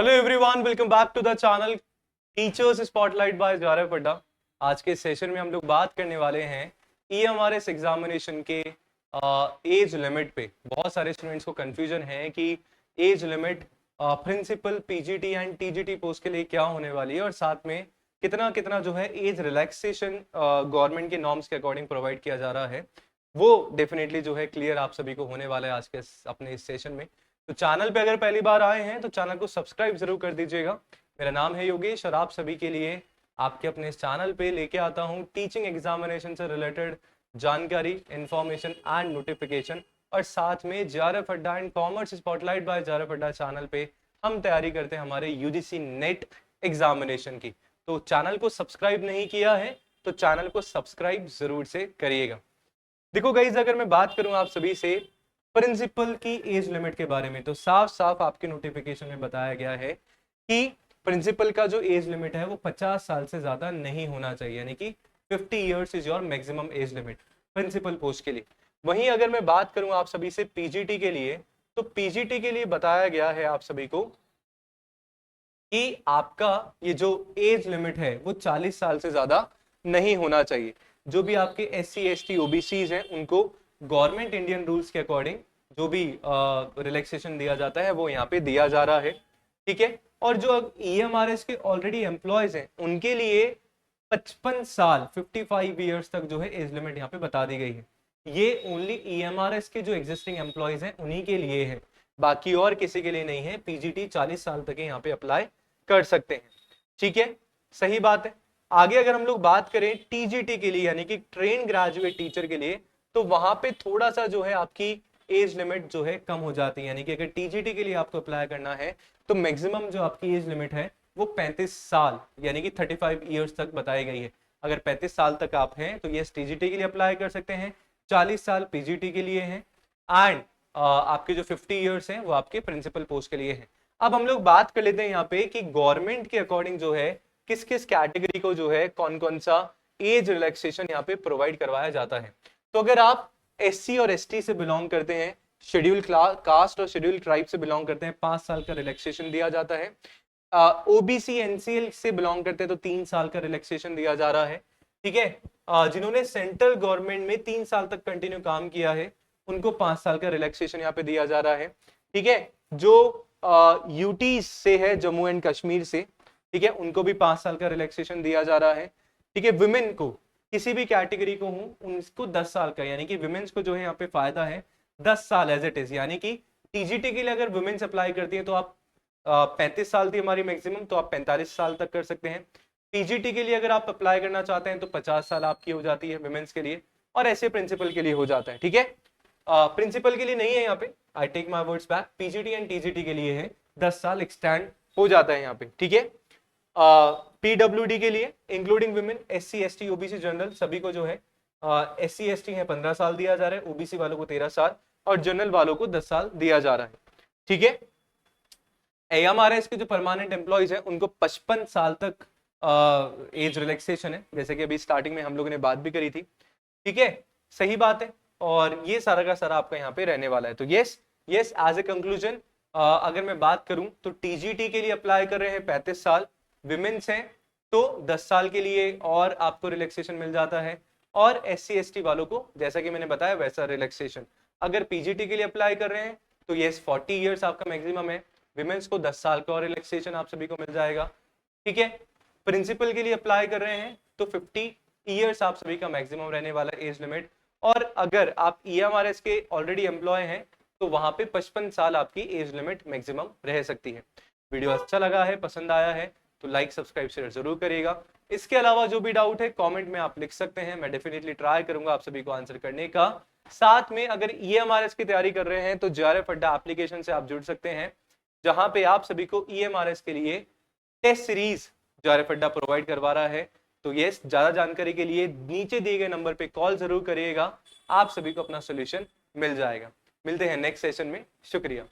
Hello everyone, welcome back to the channel teachers spotlight by जारफ अड्डा। आज के सेशन में हम लोग बात करने वाले हैं ईएमआरएस एग्जामिनेशन के एज लिमिट पे। बहुत सारे स्टूडेंट्स को कंफ्यूजन है कि age limit principal PGT and TGT post के लिए क्या होने वाली है और साथ में कितना कितना जो है एज रिलैक्सेशन गवर्नमेंट के नॉर्म्स के अकॉर्डिंग प्रोवाइड किया जा रहा है। वो डेफिनेटली जो है क्लियर आप सभी को होने वाला है आज के अपने इस सेशन में। तो चैनल पे अगर पहली बार आए हैं तो चैनल को सब्सक्राइब जरूर कर दीजिएगा। मेरा नाम है योगेश और आप सभी के लिए आपके अपने इस चैनल पे लेके आता हूँ टीचिंग एग्जामिनेशन से रिलेटेड जानकारी, इंफॉर्मेशन एंड नोटिफिकेशन। और साथ में जारफ अड्डा एंड कॉमर्स स्पॉटलाइट बाय जारफ अड्डा चैनल पे हम तैयारी करते हैं हमारे यूजीसी नेट एग्जामिनेशन की। तो चैनल को सब्सक्राइब नहीं किया है तो चैनल को सब्सक्राइब जरूर से करिएगा। देखो गाइस, अगर मैं बात करूं आप सभी से प्रिंसिपल की एज लिमिट के बारे में तो साफ साफ आपके नोटिफिकेशन में बताया गया है कि प्रिंसिपल का जो एज लिमिट है वो 50 साल से ज्यादा नहीं होना चाहिए, यानी कि 50 years is your maximum age limit principal post के लिए। वहीं अगर मैं बात करूं आप सभी से पीजीटी के लिए तो पीजीटी के लिए बताया गया है आप सभी को कि आपका ये जो एज लिमिट है वो 40 साल से ज्यादा नहीं होना चाहिए। जो भी आपके SC ST OBCs हैं उनको गवर्नमेंट इंडियन रूल्स के अकॉर्डिंग जो भी रिलैक्सेशन दिया जाता है वो यहाँ पे दिया जा रहा है, ठीक है। और जो EMRS के ऑलरेडी एम्प्लॉयज हैं उनके लिए 55 साल 55 ईयर्स तक जो है एज लिमिट यहाँ पे बता दी गई है। ये ओनली EMRS के जो एग्जिस्टिंग एम्प्लॉयज हैं उन्हीं के लिए है, बाकी और किसी के लिए नहीं है। पीजीटी 40 साल तक यहाँ पे अप्लाई कर सकते हैं, ठीक है, सही बात है। आगे अगर हम लोग बात करें टीजीटी के लिए यानी कि ट्रेन ग्रेजुएट टीचर के लिए तो वहां पे थोड़ा सा जो है आपकी एज लिमिट जो है कम हो जाती है, यानी कि अगर टीजीटी के लिए आपको अप्लाई करना है तो मैक्सिमम जो आपकी एज लिमिट है वो 35 साल यानी कि 35 ईयर्स तक बताई गई है। अगर 35 साल तक आप हैं तो ये टीजीटी के लिए अप्लाई कर सकते हैं, 40 साल पीजीटी के लिए हैं एंड आपके जो 50 ईयर्स हैं वो आपके प्रिंसिपल पोस्ट के लिए हैं। अब हम लोग बात कर लेते हैं यहाँ पे कि गवर्नमेंट के अकॉर्डिंग जो है किस किस कैटेगरी को जो है कौन कौन सा एज रिलैक्सेशन यहाँ पे प्रोवाइड करवाया जाता है। तो अगर आप SC और ST से बिलोंग करते हैं, शेड्यूल कास्ट और शेड्यूल ट्राइब से बिलोंग करते हैं, 5 साल का रिलैक्सेशन दिया जाता है। OBC NCL से बिलोंग करते हैं तो 3 साल का रिलैक्सेशन दिया जा रहा है, ठीक है। जिन्होंने सेंट्रल गवर्नमेंट में 3 साल तक कंटिन्यू काम किया है उनको 5 साल का रिलैक्सेशन यहाँ पे दिया जा रहा है, ठीक है। जो यूटी से है, जम्मू एंड कश्मीर से, ठीक है, उनको भी 5 साल का रिलैक्सेशन दिया जा रहा है, ठीक है। विमेन को किसी भी कैटेगरी को हूं उनको 10 साल का, यानी कि विमेन्स को जो है यहाँ पे फायदा है 10 साल एज इट इज। यानी कि टीजीटी के लिए अगर वुमेन्स अप्लाई करती है तो आप 35 साल थी हमारी मैक्सिमम, तो आप 45 साल तक कर सकते हैं। पीजीटी के लिए अगर आप अप्लाई करना चाहते हैं तो 50 साल आपकी हो जाती है वुमेन्स के लिए, और ऐसे प्रिंसिपल के लिए हो जाता है, ठीक है। प्रिंसिपल के लिए नहीं है यहाँ पे, I take my words back, PGT and TGT के लिए है 10 साल एक्सटेंड हो जाता है यहाँ पे, ठीक है। PWD के लिए including women, SC ST OBC general सभी को जो है SC ST है 15 साल दिया जा रहा है, OBC वालों को 13 साल और जनरल वालों को 10 साल दिया जा रहा है, ठीक है। AMRS के जो परमानेंट एम्प्लॉयज हैं उनको 55 साल तक एज रिलैक्सेशन है, जैसे कि अभी स्टार्टिंग में हम लोगों ने बात भी करी थी, ठीक है, सही बात है। और ये सारा का सारा आपका यहाँ पे रहने वाला है। तो यस एज ए कंक्लूजन अगर मैं बात करूं तो टीजीटी के लिए अप्लाई कर रहे हैं 35 साल, विमेन्स हैं तो 10 साल के लिए और आपको रिलैक्सेशन मिल जाता है, और SC ST वालों को जैसा कि मैंने बताया वैसा रिलैक्सेशन। अगर पीजीटी के लिए अप्लाई कर रहे हैं तो यस 40 ईयर्स आपका मैक्सिमम है, विमेन्स को 10 साल का और रिलैक्सेशन आप सभी को मिल जाएगा, ठीक है। प्रिंसिपल के लिए अप्लाई कर रहे हैं तो 50 ईयर्स आप सभी का मैक्सिमम रहने वाला एज लिमिट, और अगर आप EMRS के ऑलरेडी एम्प्लॉय हैं तो वहां पे 55 साल आपकी एज लिमिट मैक्सिमम रह सकती है। वीडियो अच्छा लगा है, पसंद आया है तो लाइक सब्सक्राइब शेयर जरूर करिएगा। इसके अलावा जो भी डाउट है कमेंट में आप लिख सकते हैं, मैं डेफिनेटली ट्राई करूंगा आप सभी को आंसर करने का। साथ में अगर EMRS की तैयारी कर रहे हैं तो जारफ अड्डा एप्लीकेशन से आप जुड़ सकते हैं, जहां पे आप सभी को EMRS के लिए टेस्ट सीरीज जारफ अड्डा प्रोवाइड करवा रहा है। तो ये ज्यादा जानकारी के लिए नीचे दिए गए नंबर पे कॉल जरूर करिएगा, आप सभी को अपना सोल्यूशन मिल जाएगा। मिलते हैं नेक्स्ट सेशन में, शुक्रिया।